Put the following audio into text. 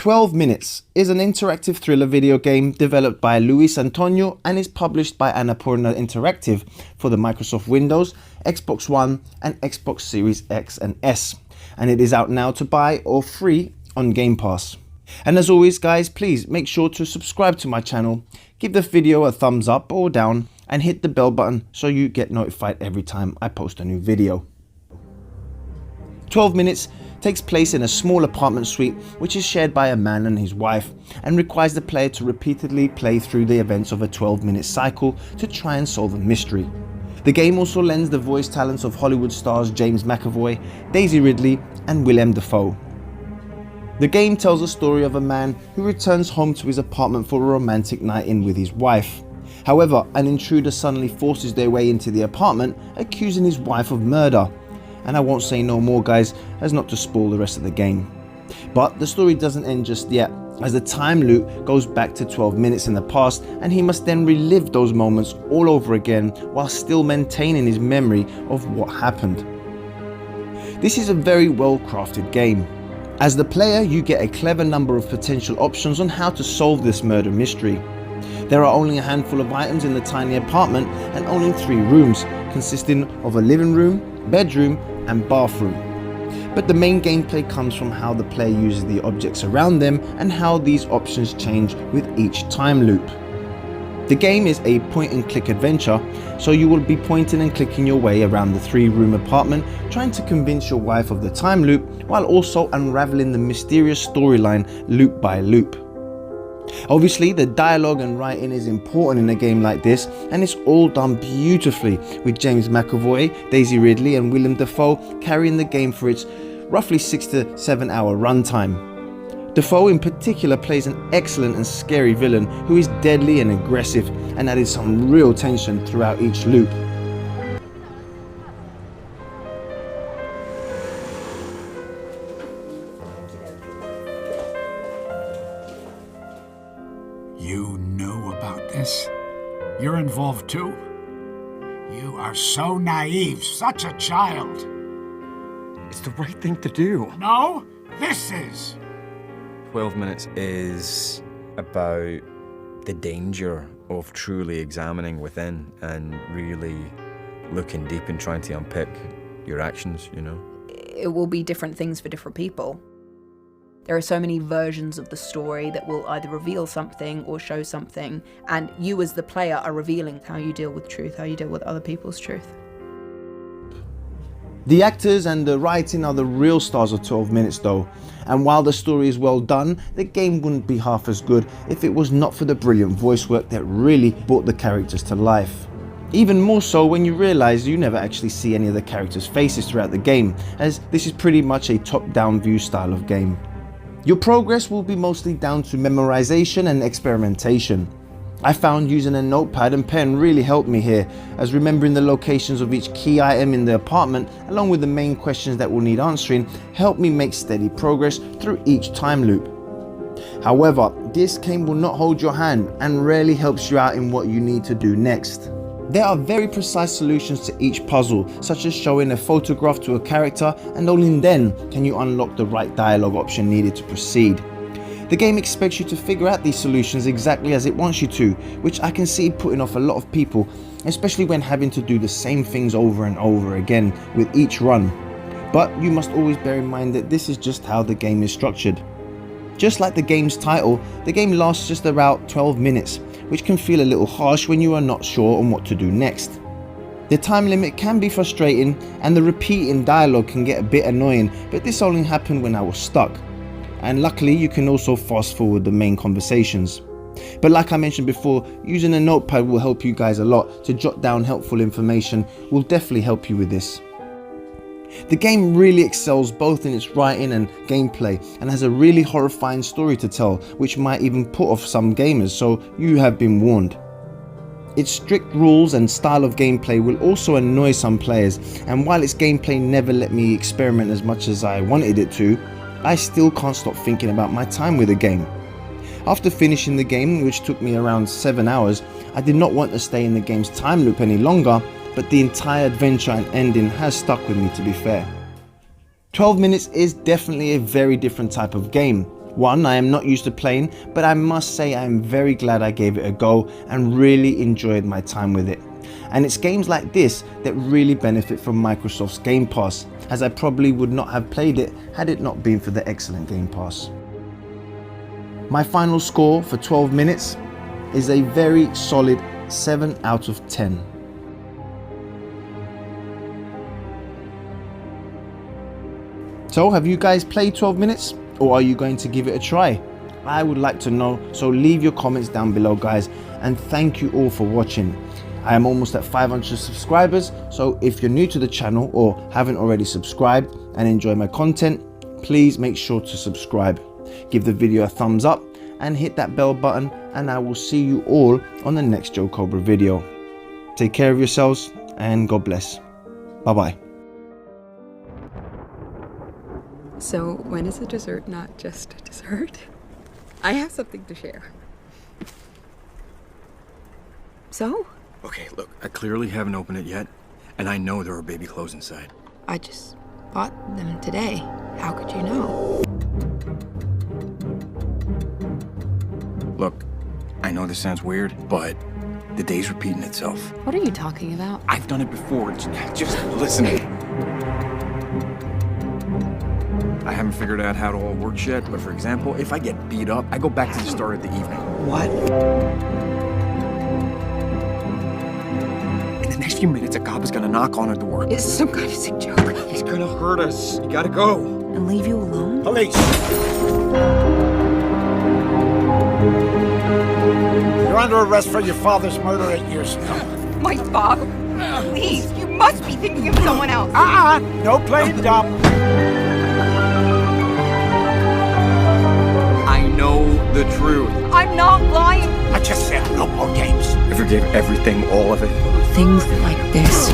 12 Minutes is an interactive thriller video game developed by Luis Antonio and is published by Annapurna Interactive for the Microsoft Windows, Xbox One and Xbox Series X and S, and it is out now to buy or free on Game Pass. And as always guys, please make sure to subscribe to my channel, give the video a thumbs up or down and hit the bell button so you get notified every time I post a new video. 12 Minutes takes place in a small apartment suite which is shared by a man and his wife and requires the player to repeatedly play through the events of a 12-minute cycle to try and solve a mystery. The game also lends the voice talents of Hollywood stars James McAvoy, Daisy Ridley and Willem Dafoe. The game tells a story of a man who returns home to his apartment for a romantic night in with his wife. However, an intruder suddenly forces their way into the apartment, accusing his wife of murder. And I won't say no more guys, as not to spoil the rest of the game. But the story doesn't end just yet, as the time loop goes back to 12 minutes in the past and he must then relive those moments all over again while still maintaining his memory of what happened. This is a very well crafted game. As the player, you get a clever number of potential options on how to solve this murder mystery. There are only a handful of items in the tiny apartment and only 3 rooms, consisting of a living room, bedroom and bathroom. But the main gameplay comes from how the player uses the objects around them and how these options change with each time loop. The game is a point and click adventure, so you will be pointing and clicking your way around the 3-room apartment trying to convince your wife of the time loop while also unraveling the mysterious storyline loop by loop. Obviously the dialogue and writing is important in a game like this, and it's all done beautifully with James McAvoy, Daisy Ridley and Willem Dafoe carrying the game for its roughly 6 to 7 hour runtime. Dafoe in particular plays an excellent and scary villain who is deadly and aggressive and added some real tension throughout each loop. You knew about this? You're involved too? You are so naive, such a child. It's the right thing to do. No, this is. 12 Minutes is about the danger of truly examining within and really looking deep and trying to unpick your actions, you know? It will be different things for different people. There are so many versions of the story that will either reveal something or show something, and you as the player are revealing how you deal with truth, how you deal with other people's truth. The actors and the writing are the real stars of 12 Minutes though, and while the story is well done, the game wouldn't be half as good if it was not for the brilliant voice work that really brought the characters to life. Even more so when you realise you never actually see any of the characters' faces throughout the game, as this is pretty much a top-down view style of game. Your progress will be mostly down to memorization and experimentation. I found using a notepad and pen really helped me here, as remembering the locations of each key item in the apartment along with the main questions that will need answering helped me make steady progress through each time loop. However, this game will not hold your hand and rarely helps you out in what you need to do next. There are very precise solutions to each puzzle, such as showing a photograph to a character, and only then can you unlock the right dialogue option needed to proceed. The game expects you to figure out these solutions exactly as it wants you to, which I can see putting off a lot of people, especially when having to do the same things over and over again with each run. But you must always bear in mind that this is just how the game is structured. Just like the game's title, the game lasts just about 12 minutes, which can feel a little harsh when you are not sure on what to do next. The time limit can be frustrating and the repeating dialogue can get a bit annoying, but this only happened when I was stuck. And luckily you can also fast forward the main conversations. But like I mentioned before, using a notepad will help you guys a lot. To jot down helpful information will definitely help you with this. The game really excels both in its writing and gameplay and has a really horrifying story to tell, which might even put off some gamers, so you have been warned. Its strict rules and style of gameplay will also annoy some players, and while its gameplay never let me experiment as much as I wanted it to, I still can't stop thinking about my time with the game. After finishing the game, which took me around 7 hours, I did not want to stay in the game's time loop any longer, but the entire adventure and ending has stuck with me, to be fair. 12 Minutes is definitely a very different type of game, One, I am not used to playing, but I must say I am very glad I gave it a go and really enjoyed my time with it. And it's games like this that really benefit from Microsoft's Game Pass, as I probably would not have played it had it not been for the excellent Game Pass. My final score for 12 minutes is a very solid 7 out of 10. So have you guys played 12 minutes, or are you going to give it a try? I would like to know, so leave your comments down below, guys, and thank you all for watching. I am almost at 500 subscribers, so if you're new to the channel or haven't already subscribed and enjoy my content, please make sure to subscribe. Give the video a thumbs up and hit that bell button, and I will see you all on the next Joe Cobra video. Take care of yourselves and God bless. Bye bye. So when is a dessert not just a dessert? I have something to share. So? Okay, look, I clearly haven't opened it yet, and I know there are baby clothes inside. I just bought them today. How could you know? Look, I know this sounds weird, but the day's repeating itself. What are you talking about? I've done it before, just listen. I haven't figured out how it all works yet, but for example, if I get beat up, I go back to the start of the evening. What? In the next few minutes, a cop is gonna knock on our door. It's some kind of sick joke. He's gonna hurt us. You gotta go. And leave you alone? Police! You're under arrest for your father's murder 8 years ago. My father? Please, you must be thinking of someone else. No playing dumb. I know the truth. I'm not lying. I just said no more games. I forgave everything, all of it. Things like this